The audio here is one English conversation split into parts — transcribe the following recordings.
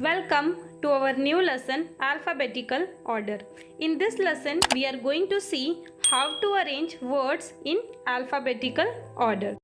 Welcome to our new lesson, alphabetical order. In this lesson, we are going to see how to arrange words in alphabetical order.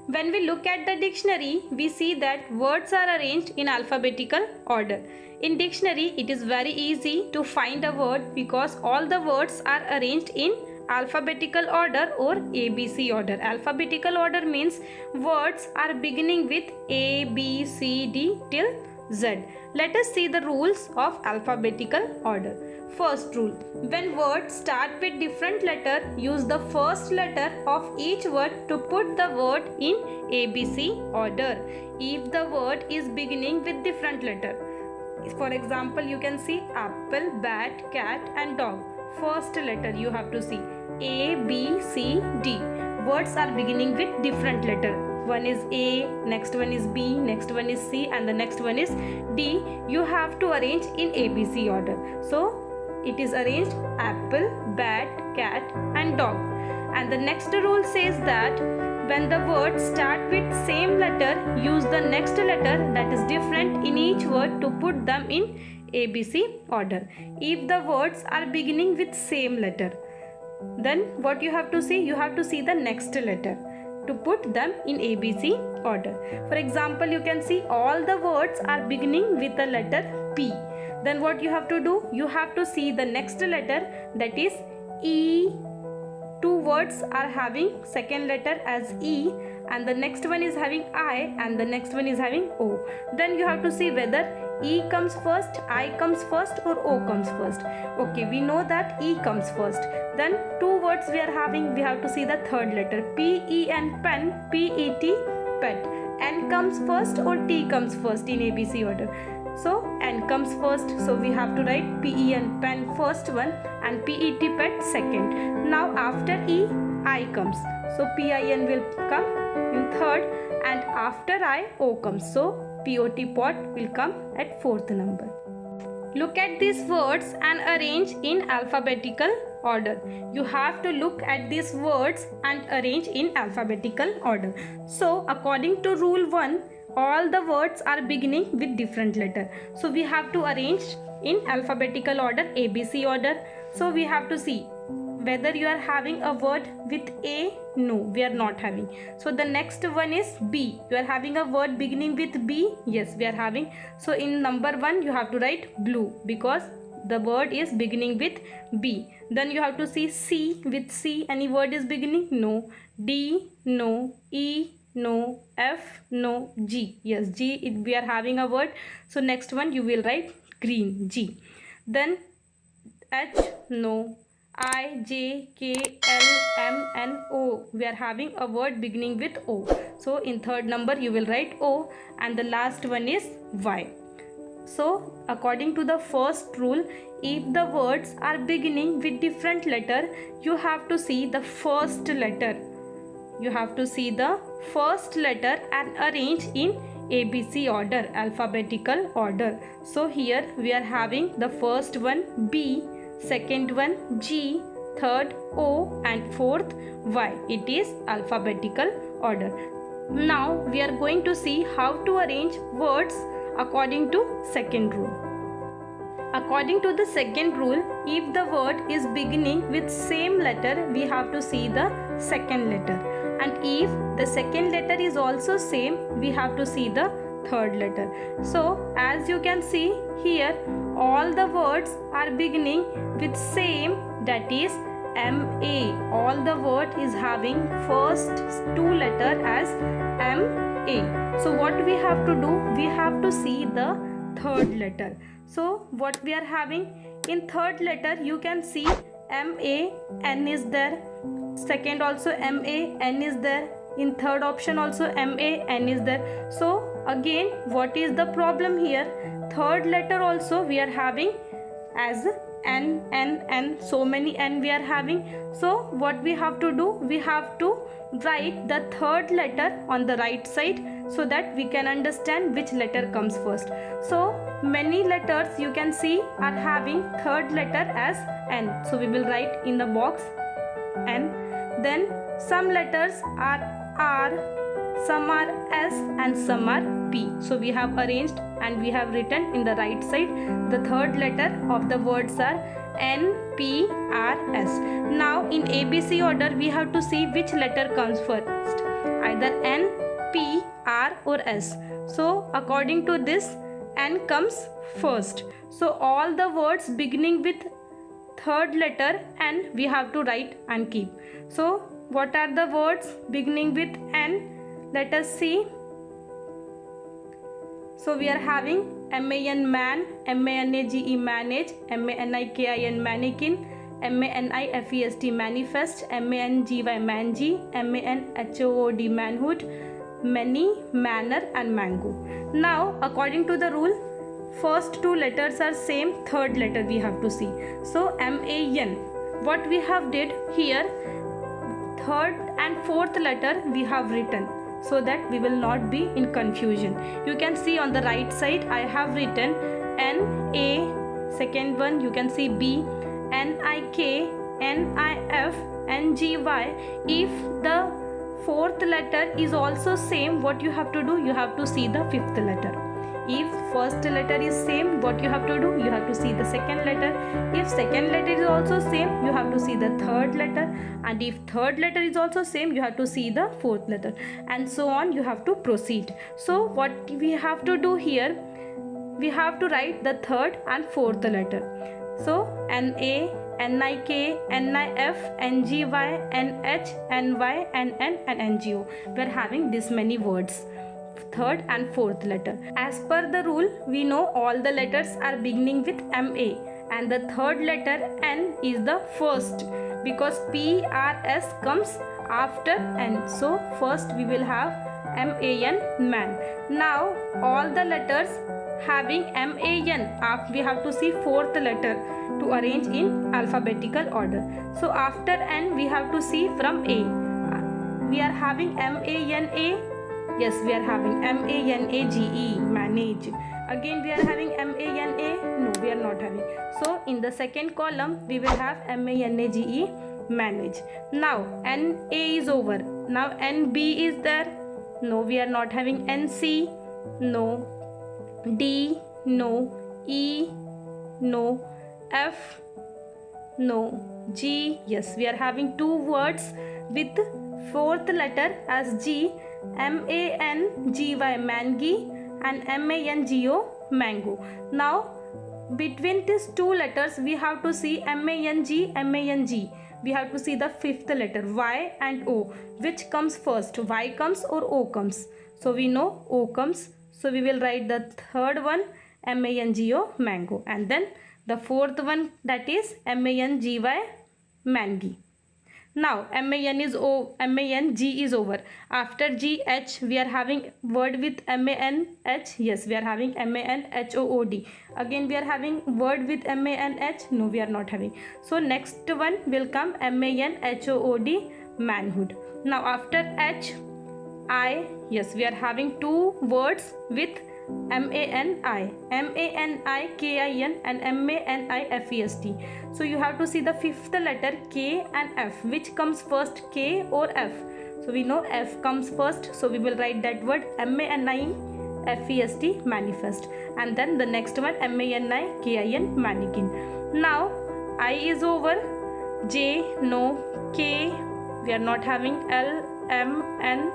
When we look at the dictionary, we see that words are arranged in alphabetical order. In dictionary, it is very easy to find a word because all the words are arranged in alphabetical order or ABC order. Alphabetical order means words are beginning with A, B, C, D till Z. Let us see the rules of alphabetical order. First rule: when words start with different letter, use the first letter of each word to put the word in ABC order. If the word is beginning with different letter, for example, you can see apple, bat, cat and dog. First letter you have to see A, B, C, D. Words are beginning with different letter. One is A, next one is B, next one is C and the next one is D. You have to arrange in ABC order. So it is arranged apple, bat, cat and dog. And the next rule says that when the words start with same letter, use the next letter that is different in each word to put them in ABC order. If the words are beginning with same letter, then what you have to see? You have to see the next letter to put them in ABC order. For example, you can see all the words are beginning with the letter P. Then what you have to do? You have to see the next letter, that is E. Two words are having second letter as E and the next one is having I and the next one is having O. Then you have to see whether E comes first, I comes first or O comes first. Okay, we know that E comes first. Then two words we are having, we have to see the third letter. P, E and pen, P, E, T, pet. N comes first or T comes first in ABC order. So N comes first, so we have to write P, E and pen first one and P, E, T, pet second. Now after E, I comes. So P, I, N will come in third and after I, O comes. So POT pot will come at fourth number. Look at these words and arrange in alphabetical order. You have to look at these words and arrange in alphabetical order. So according to rule 1, all the words are beginning with different letter. So we have to arrange in alphabetical order, ABC order. So we have to see whether you are having a word with A. No, we are not having. So the next one is B. You are having a word beginning with B. Yes, we are having. So in number 1 you have to write blue because the word is beginning with B. Then you have to see C. With C any word is beginning? No. D. No. E. No. F. No. G. Yes, G we are having a word. So next one you will write green, G. Then H. No. I, J, K, L, M, N, O. We are having a word beginning with O. So in third number you will write O and the last one is Y. So according to the first rule, if the words are beginning with different letter, you have to see the first letter. You have to see the first letter and arrange in ABC order, alphabetical order. So here we are having the first one B, second one G, third O and fourth Y. It is alphabetical order. Now we are going to see how to arrange words according to second rule. According to the second rule, if the word is beginning with same letter, we have to see the second letter. And if the second letter is also same, we have to see the third letter. So as you can see here, all the words are beginning with same, that is MA. All the word is having first two letter as MA. So what we have to do? We have to see the third letter. So what we are having in third letter, you can see MA, N is there. Second also MA, N is there. In third option also MA, N is there. So again, what is the problem here? Third letter also we are having as N, N, N. So many N we are having. So what we have to do? We have to write the third letter on the right side so that we can understand which letter comes first. So many letters you can see are having third letter as N. So we will write in the box N. Then some letters are R, some are S and some are P. So we have arranged and we have written in the right side. The third letter of the words are N, P, R, S. Now in ABC order we have to see which letter comes first, either N, P, R or S. So according to this, N comes first. So all the words beginning with third letter N we have to write and keep. So what are the words beginning with N? Let us see. So we are having MAN man, MANAGE manage, MANIKIN mannequin, MANIFEST manifest, MANGY mangy, MANHOOD manhood, many, manner and mango. Now according to the rule, first two letters are same, third letter we have to see. So MAN, what we have did here, third and fourth letter we have written, so that we will not be in confusion. You can see on the right side I have written N, A, second one you can see B, NIK, NIF, NGY. If the fourth letter is also same, what you have to do, you have to see the fifth letter. If first letter is same, what you have to do, you have to see the second letter. If second letter is also same, you have to see the third letter, and if third letter is also same, you have to see the fourth letter, and so on you have to proceed. So what we have to do here, we have to write the third and fourth letter. So NA, NIK, NIF, NGY, NH, NY, NN and NGO. We are having this many words, third and fourth letter. As per the rule, we know all the letters are beginning with MA and the third letter N is the first, because PRS comes after N. So first we will have MAN man. Now all the letters having MAN, we have to see fourth letter to arrange in alphabetical order. So after N we have to see from A. We are having MANA. Yes, we are having MANAGE, manage. Again we are having MANA. No, we are not having. So in the second column we will have MANAGE, manage. Now NA is over. Now NB is there. No, we are not having. NC, no. D, no. E, no. F, no. G, yes, we are having two words with fourth letter as G. MANGY, mangy, and MANGO, mango. Now between these two letters we have to see MANG. We have to see the fifth letter Y and O. Which comes first, Y comes or O comes? So we know O comes. So we will write the third one MANGO, mango, and then the fourth one, that is MANGY, mangy. Now MANG is over. After GH we are having word with MANH. Yes, we are having MANHOOD. Again we are having word with MANH. No, we are not having. So next one will come MANHOOD, manhood. Now after H, I, yes, we are having two words with MANI, MANIKIN and MANIFEST. So you have to see the fifth letter K and F. Which comes first, K or F? So we know F comes first. So we will write that word MANIFEST, manifest. And then the next one MANIKIN, mannequin. Now I is over. J, no. K, we are not having. L, M, N.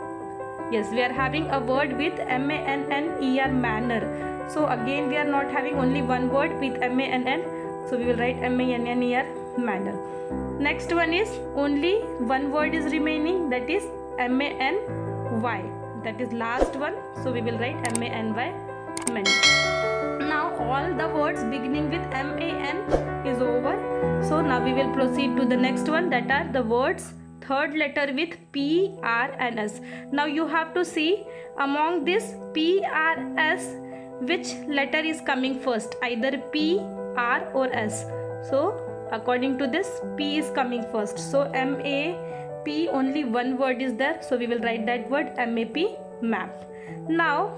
Yes, we are having a word with MANNER, manner. So again we are not having only one word with MANN. So we will write MANNER, manner. Next one is only one word is remaining, that is MANY. That is last one. So we will write MANY, many. Now all the words beginning with MAN is over. So now we will proceed to the next one, that are the words third letter with P, R and S. Now you have to see among this P, R, S, which letter is coming first, either P, R or S. So according to this, P is coming first. So MAP, only one word is there. So we will write that word MAP, map. Now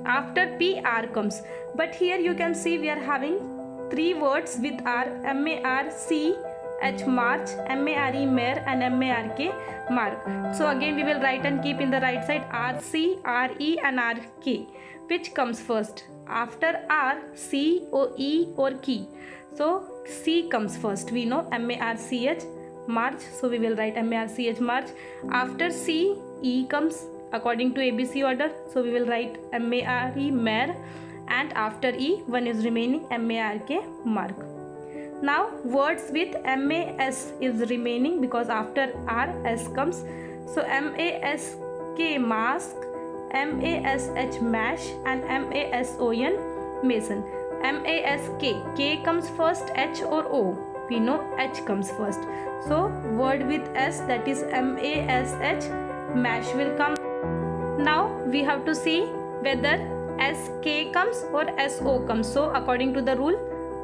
after P, R comes. But here you can see we are having three words with R, MARC, H march, M-A-R-E mare, and M-A-R-K mark. So again we will write and keep in the right side R-C, R-E and R-K. Which comes first? After R, C or E or key. So C comes first. We know M-A-R-C-H march. So we will write M-A-R-C-H march. After C, E comes according to ABC order. So we will write M-A-R-E mare. And after E, one is remaining, M-A-R-K mark. Now words with M-A-S is remaining because after R, S comes. So M-A-S-K mask, M-A-S-H mash, and M-A-S-O-N mason. M-A-S-K, K comes first, H or O. We know H comes first. So word with S, that is M-A-S-H mash will come. Now we have to see whether S-K comes or S-O comes. So according to the rule,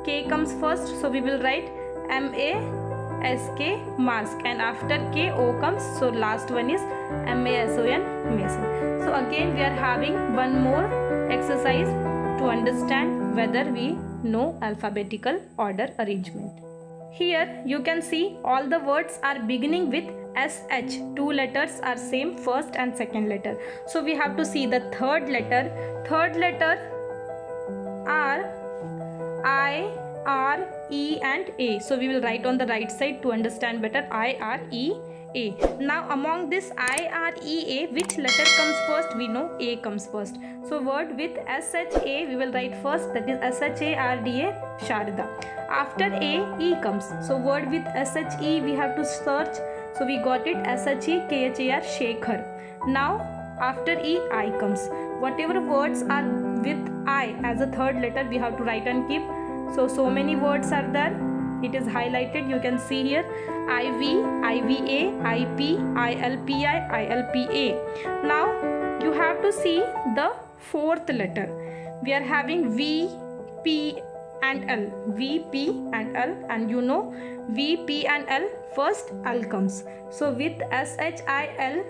K comes first. So we will write M-A-S-K mask, and after K, O comes. So last one is M-A-S-O-N mason. So again we are having one more exercise to understand whether we know alphabetical order arrangement. Here you can see all the words are beginning with SH. Two letters are same, first and second letter. So we have to see the third letter. Third letter are I, R, E and A. So we will write on the right side to understand better. I, R, E, A. Now among this I, R, E, A, which letter comes first? We know A comes first. So word with S-H-A we will write first, that is S-H-A-R-D-A, Sharda. After A, E comes. So word with S-H-E we have to search. So we got it, S-H-E-K-H-A-R, Shekhar. Now after E, I comes. Whatever words are with I as a third letter we have to write and keep. So many words are there. It is highlighted. You can see here IV, IVA, IP, ILPI, ILPA. Now you have to see the fourth letter. We are having V, P and L. V, P and L, and you know V, P and L, first L comes. So with S-H-I-L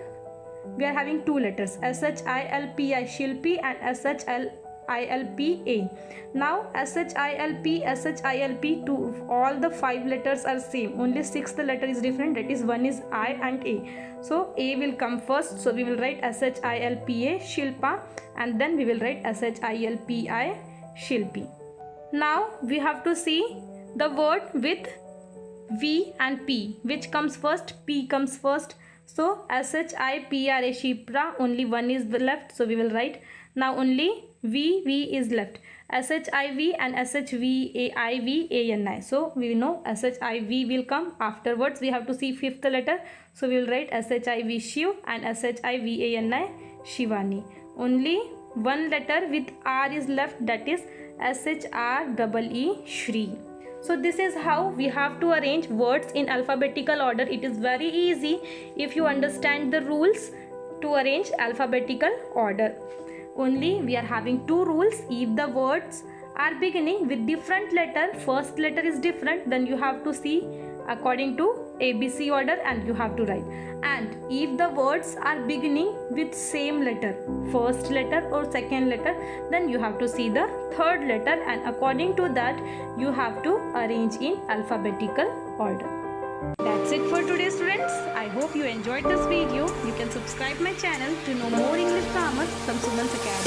we are having two letters, S-H-I-L-P-I, Shilpi, and S-H-I-L-P-A. Now S-H-I-L-P, S-H-I-L-P, all the five letters are same, only sixth letter is different, that is one is I and A. So A will come first, so we will write S-H-I-L-P-A, Shilpa, and then we will write S-H-I-L-P-I, Shilpi. Now we have to see the word with V and P. Which comes first? P comes first. So S-H-I-P-R-A, Shipra, only one is left, so we will write. Now only V is left. S-H-I-V and S-H-V-A-I-V-A-N-I. So we know S-H-I-V will come. Afterwards we have to see fifth letter. So we will write S-H-I-V Shiv and S-H-I-V-A-N-I Shivani. Only one letter with R is left, that is S-H-R-E-E Shri. So this is how we have to arrange words in alphabetical order. It is very easy if you understand the rules to arrange alphabetical order. Only we are having two rules. If the words are beginning with different letter, first letter is different, then you have to see according to ABC order and you have to write. And if the words are beginning with same letter, first letter or second letter, then you have to see the third letter, and according to that you have to arrange in alphabetical order. That's it for today, students. I hope you enjoyed this video. You can subscribe my channel to know more English grammar from Suman's Academy.